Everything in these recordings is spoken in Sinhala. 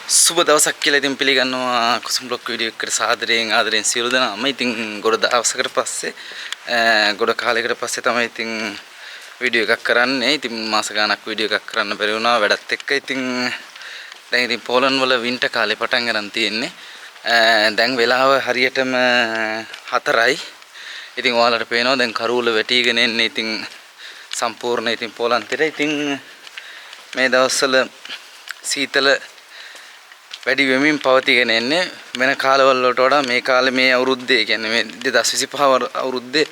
සුබ දවසක් කියලා ඉතින් පිළිගන්නවා කුසුම් බ්ලොග් වීඩියෝ එකට ආදරෙන් සියලු දෙනාම ඉතින් ගොඩ දවසකට පස්සේ ගොඩ කාලයකට පස්සේ තමයි ඉතින් වීඩියෝ එකක් කරන්නේ. ඉතින් මාස ගාණක් වීඩියෝ එකක් කරන්න බැරි වුණා වැඩත් එක්ක. ඉතින් දැන් ඉතින් පෝලන්ඩ් වල වින්ටර් කාලේ පටන් ගන්න තියෙන්නේ. දැන් වෙලාව හරියටම 4යි. ඉතින් ඔයාලට පේනවා දැන් කරුවල වැටිගෙන එන්නේ ඉතින් සම්පූර්ණ ඉතින් පෝලන්තෙට. ඉතින් මේ දවස්වල සීතල වැඩි වෙමින් පවතිගෙන එන්නේ. වෙන කාලවල වලට වඩා මේ කාලේ මේ අවුරුද්දේ කියන්නේ මේ 2025 අවුරුද්දේ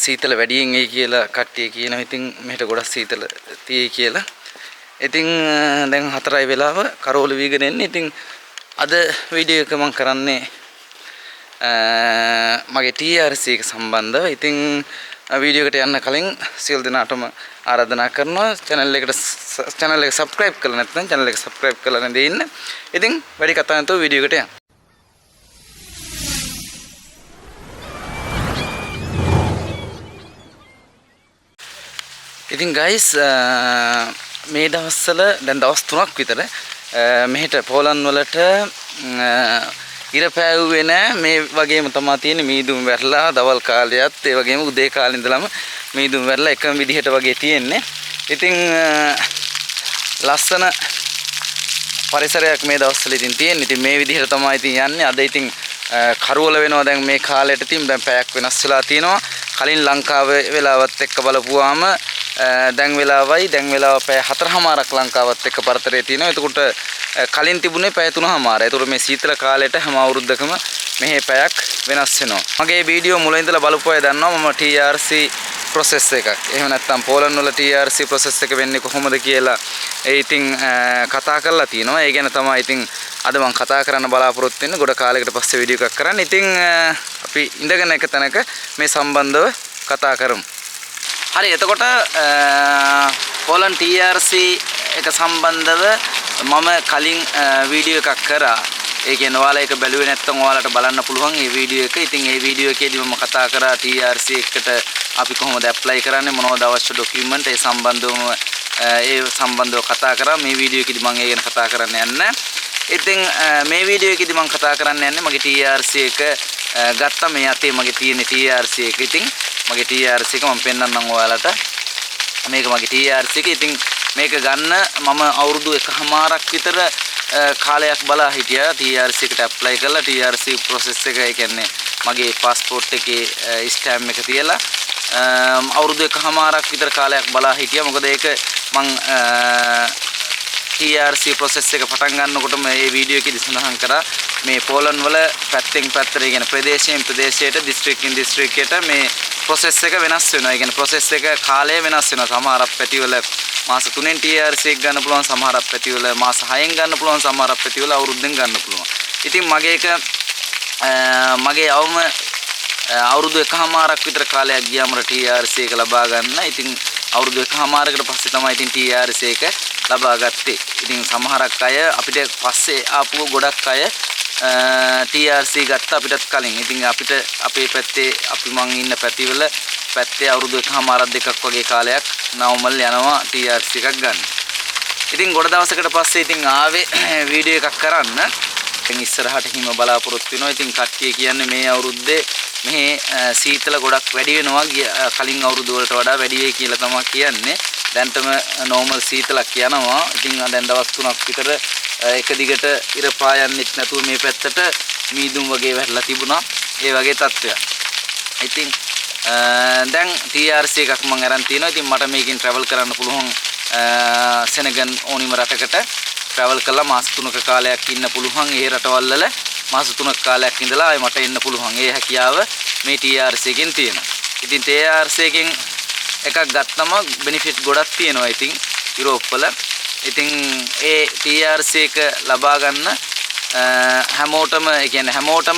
සීතල වැඩියෙන් එයි කියලා කට්ටිය කියනවා. ඉතින් මෙහෙට ගොඩක් සීතල තියෙයි කියලා. ඉතින් දැන් 4යි වෙලාව කරෝල වීගෙන එන්නේ. ඉතින් අද වීඩියෝ එක මම කරන්නේ මගේ TRC එක සම්බන්ධව. ඉතින් වීඩියෝ එකට යන්න කලින් සියලු දෙනාටම ආරාධනා කරනවා channel එක subscribe කරලා නැත්නම් channel එක subscribe කරලා නැද ඉන්න. ඉතින් වැඩි කතා නැතුව වීඩියෝ එකට යන්න. ඉතින් guys මේ දවස්වල දැන් දවස් 3ක් විතර මෙහෙට පෝලන්ඩ් වලට ඉර පෑවුවේ නෑ. මේ වගේම තමයි තියෙන්නේ මීදුම් වැරලා දවල් කාලයත් ඒ වගේම උදේ කාලේ ඉඳලම මීදුම් වැරලා එකම විදිහට වගේ තියෙන්නේ. ඉතින් ලස්සන පරිසරයක් මේ දවස්වල ඉතින් තියෙන්නේ. ඉතින් මේ විදිහට තමයි ඉතින් යන්නේ. අද ඉතින් කරවල වෙනවා දැන් මේ කාලයට ඉතින් දැන් පැයක් වෙනස් වෙලා තියෙනවා. කලින් ලංකාවේ වෙලාවත් එක්ක බලපුවාම දැන් වෙලාව පැය 4:00මාරක් ලංකාවත් එක්ක පරතරය තියෙනවා. එතකොට කලින් තිබුණේ පැය 3:00මාර. ඒතකොට මේ සීතල කාලයට හැම අවුරුද්දකම මෙහි පැයක් වෙනස් වෙනවා. මගේ වීඩියෝ මුල ඉඳලා බලපු අය දන්නවා මම TRC process එකක්. එහෙම නැත්නම් පෝලන්ඩ් වල TRC process එක වෙන්නේ කොහොමද කියලා ඒ ඉතින් කතා කරලා තියෙනවා. ඒ ගැන තමයි ඉතින් අද මම කතා කරන්න බලාපොරොත්තු වෙන්නේ. ගොඩ කාලයකට පස්සේ වීඩියෝ එකක් කරන්න. ඉතින් අපි ඉඳගෙන එක තැනක මේ සම්බන්ධව කතා කරමු. හරි එතකොට පෝලන්ඩ් TRC එක සම්බන්ධව මම කලින් වීඩියෝ එකක් කරා. ඒ කියන්නේ ඔයාලා ඒක බැලුවේ නැත්නම් ඔයාලට බලන්න පුළුවන් මේ වීඩියෝ එක. ඉතින් මේ වීඩියෝ එකේදී මම කතා කරා TRC එකට අපි කොහොමද ඇප්ලයි කරන්නේ, මොනවද අවශ්‍ය ડોකියුමන්ට් ඒ සම්බන්ධව කතා කරා. මේ වීඩියෝ එකේදී මම ඒ ගැන කතා කරන්න යන්නේ. ඉතින් මේ වීඩියෝ එකේදී මම කතා කරන්න යන්නේ මගේ TRC එක ගත්තා. මේ අතේ මගේ තියෙන TRC එක. ඉතින් මගේ TRC එක මම පෙන්නන්නම් ඔයාලට. මේක මගේ TRC එක. ඉතින් මේක ගන්න මම අවුරුදු 1.5ක් විතර කාලයක් බලා හිටියා TRC එකට ඇප්ලයි කරලා. TRC process එක ඒ කියන්නේ මගේ પાස්පෝර්ට් එකේ ස්ටෑම්ප් එක තියලා අවුරුදු 1.5ක් විතර කාලයක් බලා හිටියා. මොකද ඒක මං TRC process එක පටන් ගන්නකොටම මේ වීඩියෝ එකේදී සඳහන් කරා මේ පෝලන්ඩ් වල පැත්තෙන් පැත්තට කියන ප්‍රදේශයෙන් ප්‍රදේශයට දිස්ත්‍රික්කෙන් දිස්ත්‍රික්කයට මේ process එක වෙනස් වෙනවා. ඒ කියන්නේ process එක කාලය වෙනස් වෙනවා. සමහරක් පැතිවල මාස 3න් TRC එක ගන්න පුළුවන්, සමහරක් පැතිවල මාස 6න් ගන්න පුළුවන්, සමහරක් පැතිවල අවුරුද්දෙන් ගන්න පුළුවන්. ඉතින් මගේ අවම අවුරුදු 1.5ක් විතර කාලයක් ගියාම TRC එක ලබා ගන්න. ඉතින් අවුරුදු 1.5කට පස්සේ තමයි ඉතින් TRC එක ලබා ගත්තේ. ඉතින් සමහරක් අය අපිට පස්සේ ආපු ගොඩක් අය TRC ගත්ත අපිටත් කලින්. ඉතින් අපිට අපේ පැත්තේ මං ඉන්න පැත්තේ අවුරුදු 1.5 දෙකක් වගේ කාලයක් නවමල් යනවා TRC එකක් ගන්න. ඉතින් ගොඩ දවසකට පස්සේ ඉතින් ආවේ වීඩියෝ එකක් කරන්න. ඉතින් ඉස්සරහට හිම බලාපොරොත්තු වෙනවා. ඉතින් කට්ටිය කියන්නේ මේ අවුරුද්දේ මෙහි සීතල ගොඩක් වැඩි වෙනවා. කලින් අවුරුදු වලට වඩා වැඩි වෙයි කියලා තමයි කියන්නේ. දැන්ටම නෝමල් සීතලක් යනවා. ඉතින් දැන් දවස් 3ක් විතර එක දිගට ඉර පායන්නෙත් නැතුව මේ පැත්තට මීදුම් වගේ වැටලා තිබුණා. ඒ වගේ තත්ත්වයක්. ඉතින් දැන් TRC එකක් මම අරන් තිනවා. ඉතින් මට මේකෙන් travel කරන්න පුළුවන් සෙනගන් ඕනිම රටකට travel කරලා මාස 3ක කාලයක් ඉන්න පුළුවන්. ඒ රටවල් වල මාස 3ක කාලයක් ඉඳලා ආයෙ මට එන්න පුළුවන්. ඒ හැකියාව මේ TRC එකෙන් තියෙනවා. ඉතින් TRC එකෙන් එකක් ගත්තම benefit ගොඩක් තියෙනවා. ඉතින් යුරෝප් වල ඉතින් ඒ TRC එක ලබා ගන්න හැමෝටම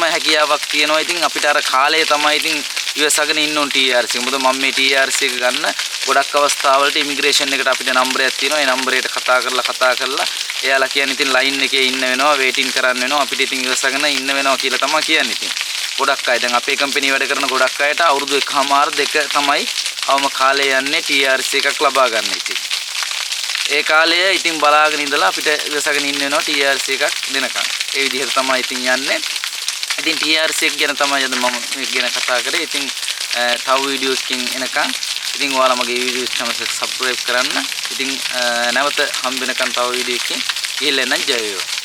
හැකියාවක් තියෙනවා. ඉතින් අපිට අර කාලය තමයි ඉතින් ඉවසගෙන ඉන්න ඕන TRC. මොකද මම මේ TRC එක ගන්න ගොඩක් අවස්ථාවලට ඉමිග්‍රේෂන් එකට අපිට නම්බරයක් තියෙනවා. ඒ නම්බරයට කතා කරලා එයාලා කියන්නේ ඉතින් ලයින් එකේ ඉන්න වෙනවා, වේටින් කරන්න වෙනවා. අපිට ඉතින් ඉවසගෙන ඉන්න වෙනවා කියලා තමයි කියන්නේ. ඉතින් ගොඩක් අය දැන් අපේ කම්පැනි වැඩ කරන ගොඩක් අයට අවුරුදු 1.5 2 තමයි අවම කාලේ යන්නේ TRC එකක් ලබා ගන්න. ඉතින් ඒ කාලයේ ඉතින් බලාගෙන ඉඳලා අපිට ඉවසගෙන ඉන්න වෙනවා TRC එකක් දෙනකන්. ඒ විදිහට තමයි ඉතින් යන්නේ. ඉතින් TRC එක ගැන තමයි අද මම මේ ගැන කතා කරේ. ඉතින් තව වීඩියෝස් කින් එනකන් ඉතින් ඔයාලා මගේ YouTube channel එක subscribe කරන්න. ඉතින් නැවත හම්බ වෙනකන් තව වීඩියෝ එකකින් ගිහිල්ලා එන්න ජය වේවා.